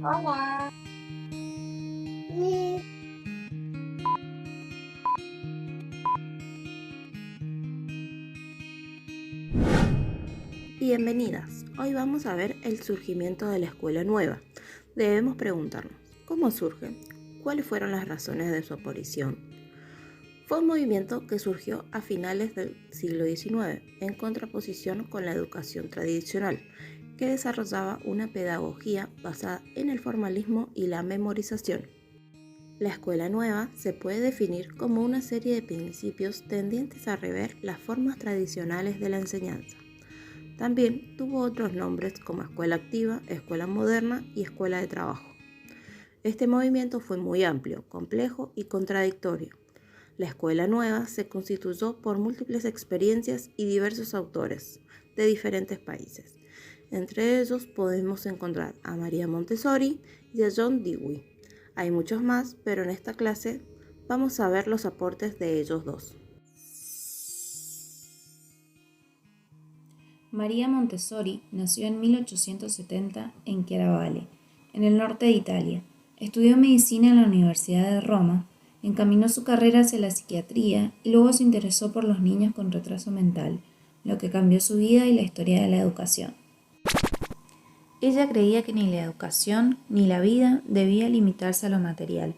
Hola. Mi- Bienvenidas. Hoy vamos a ver el surgimiento de la escuela nueva. Debemos preguntarnos, ¿cómo surge? ¿Cuáles fueron las razones de su aparición? Fue un movimiento que surgió a finales del siglo XIX, en contraposición con la educación tradicional, que desarrollaba una pedagogía basada en el formalismo y la memorización. La escuela nueva se puede definir como una serie de principios tendientes a rever las formas tradicionales de la enseñanza. También tuvo otros nombres como escuela activa, escuela moderna y escuela de trabajo. Este movimiento fue muy amplio, complejo y contradictorio. La escuela nueva se constituyó por múltiples experiencias y diversos autores de diferentes países. Entre ellos podemos encontrar a María Montessori y a John Dewey. Hay muchos más, pero en esta clase vamos a ver los aportes de ellos dos. María Montessori nació en 1870 en Chiaravalle, en el norte de Italia. Estudió medicina en la Universidad de Roma, encaminó su carrera hacia la psiquiatría y luego se interesó por los niños con retraso mental, lo que cambió su vida y la historia de la educación. Ella creía que ni la educación ni la vida debía limitarse a lo material,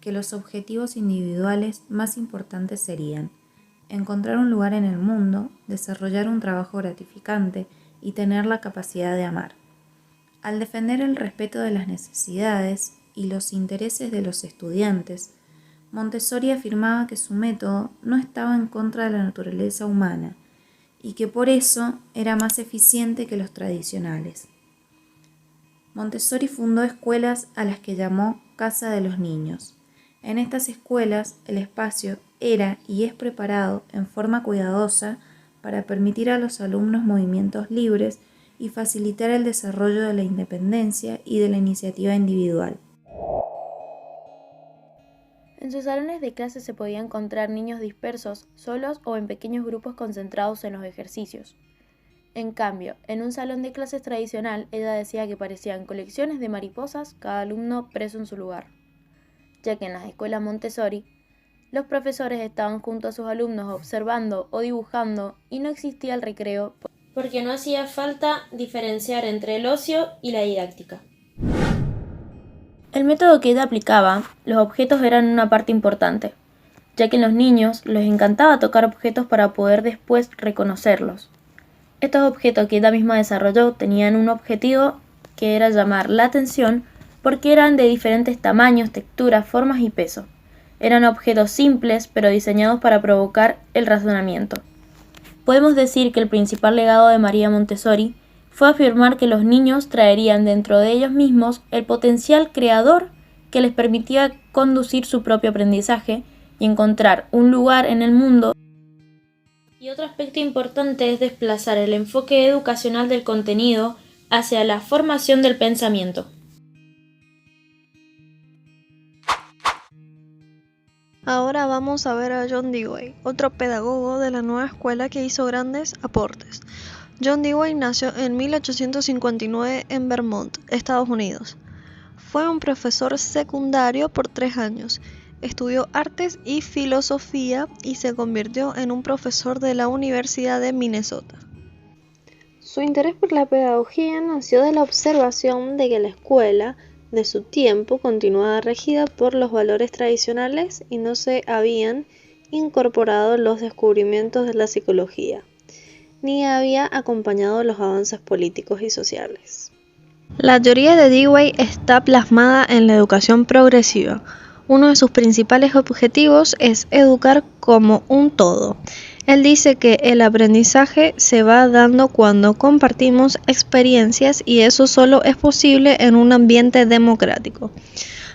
que los objetivos individuales más importantes serían encontrar un lugar en el mundo, desarrollar un trabajo gratificante y tener la capacidad de amar. Al defender el respeto de las necesidades y los intereses de los estudiantes, Montessori afirmaba que su método no estaba en contra de la naturaleza humana y que por eso era más eficiente que los tradicionales. Montessori fundó escuelas a las que llamó Casa de los Niños. En estas escuelas, el espacio era y es preparado en forma cuidadosa para permitir a los alumnos movimientos libres y facilitar el desarrollo de la independencia y de la iniciativa individual. En sus salones de clase se podía encontrar niños dispersos, solos o en pequeños grupos concentrados en los ejercicios. En cambio, en un salón de clases tradicional, ella decía que parecían colecciones de mariposas, cada alumno preso en su lugar, ya que en las escuelas Montessori, los profesores estaban junto a sus alumnos observando o dibujando y no existía el recreo, porque no hacía falta diferenciar entre el ocio y la didáctica. El método que ella aplicaba, los objetos eran una parte importante, ya que a los niños les encantaba tocar objetos para poder después reconocerlos. Estos objetos que ella misma desarrolló tenían un objetivo que era llamar la atención porque eran de diferentes tamaños, texturas, formas y peso. Eran objetos simples pero diseñados para provocar el razonamiento. Podemos decir que el principal legado de María Montessori fue afirmar que los niños traerían dentro de ellos mismos el potencial creador que les permitía conducir su propio aprendizaje y encontrar un lugar en el mundo. Y otro aspecto importante es desplazar el enfoque educacional del contenido hacia la formación del pensamiento. Ahora vamos a ver a John Dewey, otro pedagogo de la nueva escuela que hizo grandes aportes. John Dewey nació en 1859 en Vermont, Estados Unidos. Fue un profesor secundario por 3 años. Estudió artes y filosofía y se convirtió en un profesor de la Universidad de Minnesota. Su interés por la pedagogía nació de la observación de que la escuela de su tiempo continuaba regida por los valores tradicionales y no se habían incorporado los descubrimientos de la psicología, ni había acompañado los avances políticos y sociales. La teoría de Dewey está plasmada en la educación progresiva. Uno de sus principales objetivos es educar como un todo. Él dice que el aprendizaje se va dando cuando compartimos experiencias y eso solo es posible en un ambiente democrático,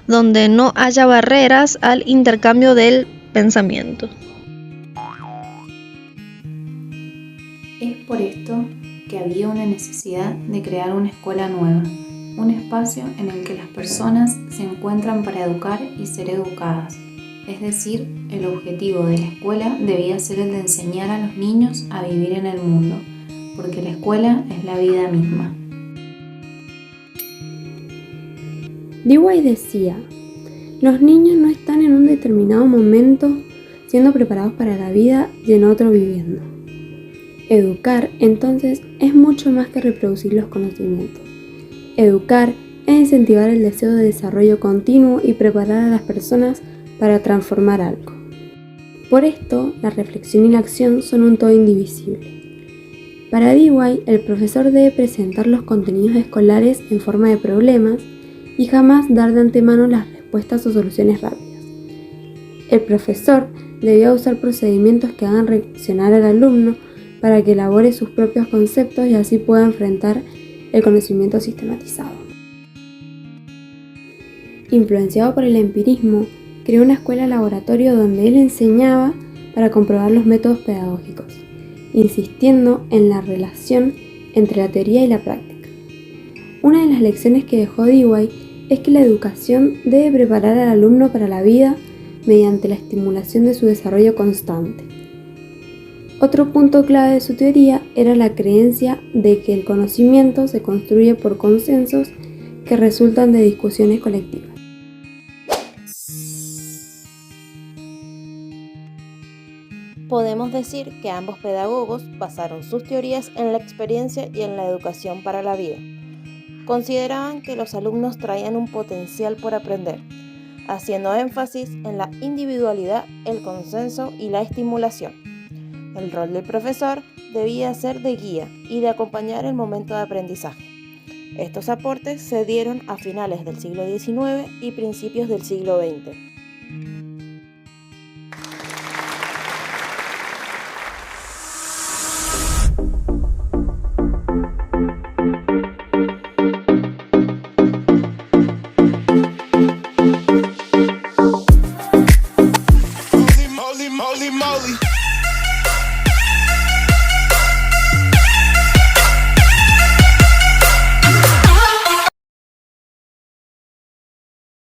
donde no haya barreras al intercambio del pensamiento. Es por esto que había una necesidad de crear una escuela nueva, un espacio en el que las personas se encuentran para educar y ser educadas. Es decir, el objetivo de la escuela debía ser el de enseñar a los niños a vivir en el mundo, porque la escuela es la vida misma. Dewey decía: los niños no están en un determinado momento siendo preparados para la vida y en otro viviendo. Educar, entonces, es mucho más que reproducir los conocimientos. Educar es incentivar el deseo de desarrollo continuo y preparar a las personas para transformar algo. Por esto, la reflexión y la acción son un todo indivisible. Para Dewey, el profesor debe presentar los contenidos escolares en forma de problemas y jamás dar de antemano las respuestas o soluciones rápidas. El profesor debía usar procedimientos que hagan reaccionar al alumno para que elabore sus propios conceptos y así pueda enfrentar el conocimiento sistematizado. Influenciado por el empirismo, creó una escuela laboratorio donde él enseñaba para comprobar los métodos pedagógicos, insistiendo en la relación entre la teoría y la práctica. Una de las lecciones que dejó Dewey es que la educación debe preparar al alumno para la vida mediante la estimulación de su desarrollo constante. Otro punto clave de su teoría era la creencia de que el conocimiento se construye por consensos que resultan de discusiones colectivas. Podemos decir que ambos pedagogos basaron sus teorías en la experiencia y en la educación para la vida. Consideraban que los alumnos traían un potencial por aprender, haciendo énfasis en la individualidad, el consenso y la estimulación. El rol del profesor debía ser de guía y de acompañar el momento de aprendizaje. Estos aportes se dieron a finales del siglo XIX y principios del siglo XX. Moly.